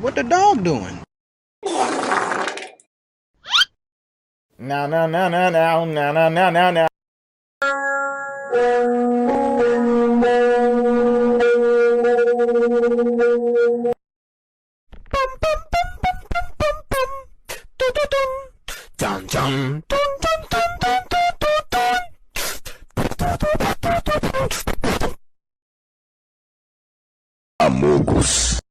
What the dog doing? Now, now, now, now, now, now, now, now, now, now. Dun, dun, dun, dun, dun, dun, dun, dun, dun. Amogus.